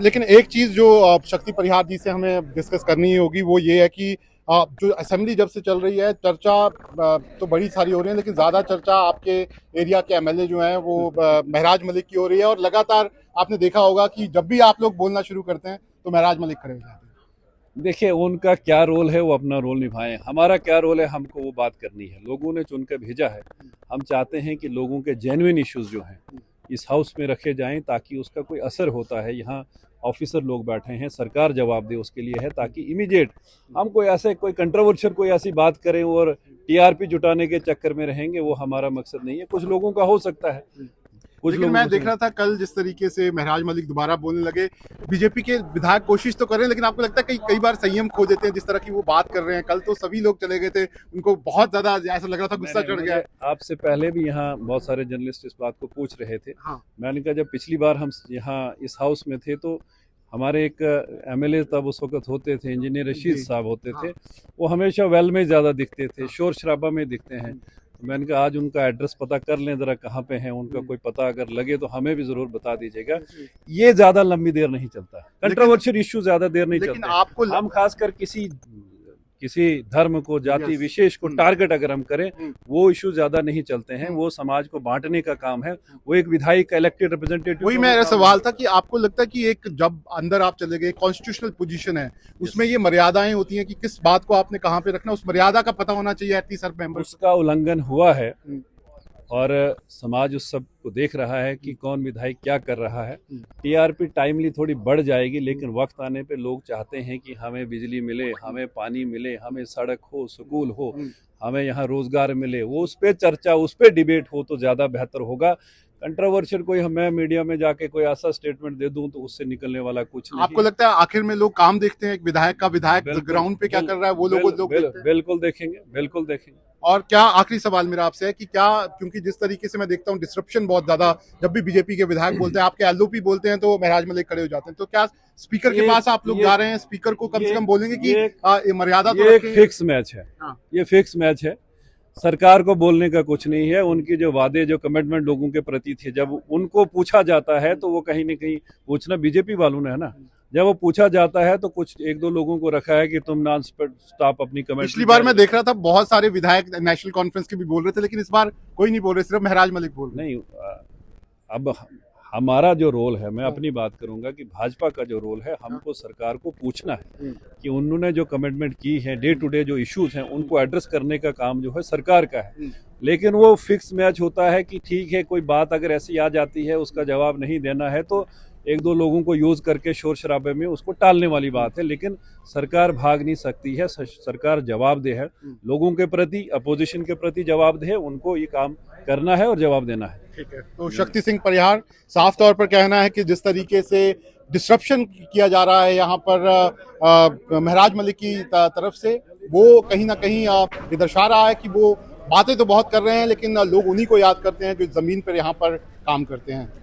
लेकिन एक चीज जो शक्ति परिहार जी से हमें डिस्कस करनी होगी वो ये है कि जो असेंबली जब से चल रही है चर्चा तो बड़ी सारी हो रही है, लेकिन ज्यादा चर्चा आपके एरिया के एमएलए जो हैं वो महराज मलिक की हो रही है। और लगातार आपने देखा होगा कि जब भी आप लोग बोलना शुरू करते हैं तो महराज मलिक खड़े हो जाते हैं। देखिए, उनका क्या रोल है वो अपना रोल निभाएं, हमारा क्या रोल है हमको वो बात करनी है। लोगों ने चुनकर भेजा है। हम चाहते हैं कि लोगों के जेन्युइन इश्यूज जो हैं इस हाउस में रखे जाएं ताकि उसका कोई असर होता है। यहाँ ऑफिसर लोग बैठे हैं, सरकार जवाब दे उसके लिए है, ताकि इमीडिएट हम कोई कंट्रोवर्शियल कोई ऐसी बात करें और टीआरपी जुटाने के चक्कर में रहेंगे, वो हमारा मकसद नहीं है। कुछ लोगों का हो सकता है, कुछ लेकिन लोगों मैं को देख रहा था कल जिस तरीके से महराज मलिक दोबारा बोलने लगे, बीजेपी के विधायक कोशिश तो कर रहे हैं, लेकिन आपको लगता है कई बार संयम खो देते हैं जिस तरह की वो बात कर रहे हैं। कल तो सभी लोग चले गए थे, उनको बहुत ज्यादा ऐसा लग रहा था गुस्सा चढ़ गया। आपसे पहले भी यहाँ बहुत सारे जर्नलिस्ट इस बात को पूछ रहे थे। हाँ। मैंने कहा, जब पिछली बार हम यहाँ इस हाउस में थे तो हमारे एक एमएलए तब उस वक्त होते थे, इंजीनियर रशीद साहब होते थे। वो हमेशा वेल में ज़्यादा दिखते थे, शोर शराबा में दिखते हैं। तो मैंने कहा आज उनका एड्रेस पता कर लें ज़रा, कहाँ पे हैं, उनका कोई पता अगर लगे तो हमें भी ज़रूर बता दीजिएगा। ये ज़्यादा लंबी देर नहीं चलता, कंट्रोवर्शियल इशू ज़्यादा देर नहीं चलते। आपको हम खासकर किसी धर्म को, जाति विशेष को टारगेट अगर हम करें, वो इशू ज्यादा नहीं चलते हैं। वो समाज को बांटने का काम है। वो एक विधायक इलेक्टेड रिप्रेजेंटेटिव। वही मेरा सवाल था कि आपको लगता है कि एक जब अंदर आप चले गए, कॉन्स्टिट्यूशनल पोजीशन है, उसमें ये मर्यादाएं होती हैं कि किस बात को आपने कहां पे रखना, उस मर्यादा का पता होना चाहिए एटलीस्ट हर मेंबर। उसका उल्लंघन हुआ है और समाज उस सब को देख रहा है कि कौन विधायक क्या कर रहा है। टीआरपी टाइमली थोड़ी बढ़ जाएगी, लेकिन वक्त आने पे लोग चाहते हैं कि हमें बिजली मिले, हमें पानी मिले, हमें सड़क हो, स्कूल हो, हमें यहाँ रोजगार मिले। वो उस पर चर्चा, उस पर डिबेट हो तो ज़्यादा बेहतर होगा। कंट्रोवर्शियल कोई मैं मीडिया में जाके कोई ऐसा स्टेटमेंट दे दूं तो उससे निकलने वाला कुछ नहीं। आपको लगता है आखिर में लोग काम देखते हैं, एक विधायक ग्राउंड पे क्या कर रहा है वो लोग बिल्कुल देखेंगे, बिल्कुल देखेंगे। और क्या आखिरी सवाल मेरा आपसे है कि क्या, क्योंकि जिस तरीके से मैं देखता हूँ डिसरप्शन बहुत ज्यादा, जब भी बीजेपी के विधायक बोलते हैं, आपके एलओपी बोलते हैं तो महराज मलिक खड़े हो जाते हैं, तो क्या स्पीकर के पास आप लोग जा रहे हैं, स्पीकर को कम से कम बोलेंगे कि मर्यादा तो एक फिक्स मैच है। ये फिक्स मैच है। सरकार को बोलने का कुछ नहीं है। उनके जो वादे, जो कमिटमेंट लोगों के प्रति थे, जब उनको पूछा जाता है तो वो कहीं न कहीं पूछना बीजेपी वालों ने है ना। जब वो पूछा जाता है तो कुछ एक दो लोगों को रखा है कि तुम नॉन स्टॉप अपनी कमेंट। पिछली बार मैं देख रहा था बहुत सारे विधायक नेशनल कॉन्फ्रेंस के भी बोल रहे थे, लेकिन इस बार कोई नहीं बोल रहे, सिर्फ महराज मलिक बोल रहे। नहीं, अब हमारा जो रोल है, मैं अपनी बात करूंगा कि भाजपा का जो रोल है, हमको सरकार को पूछना है कि उन्होंने जो कमिटमेंट की है, डे टू डे जो इश्यूज हैं उनको एड्रेस करने का काम जो है सरकार का है। लेकिन वो फिक्स मैच होता है कि ठीक है, कोई बात अगर ऐसी आ जाती है, उसका जवाब नहीं देना है तो एक दो लोगों को यूज करके शोर शराबे में उसको टालने वाली बात है। लेकिन सरकार भाग नहीं सकती है। सरकार जवाबदेह है लोगों के प्रति, अपोजिशन के प्रति जवाबदेह है। उनको ये काम करना है और जवाब देना है। ठीक है, तो शक्ति सिंह परिहार साफ तौर पर कहना है कि जिस तरीके से डिसरप्शन किया जा रहा है यहाँ पर महराज मलिक की तरफ से, वो कहीं ना कहीं ये दर्शा रहा है कि वो बातें तो बहुत कर रहे हैं, लेकिन लोग उन्हीं को याद करते हैं जो जमीन पर यहाँ पर काम करते हैं।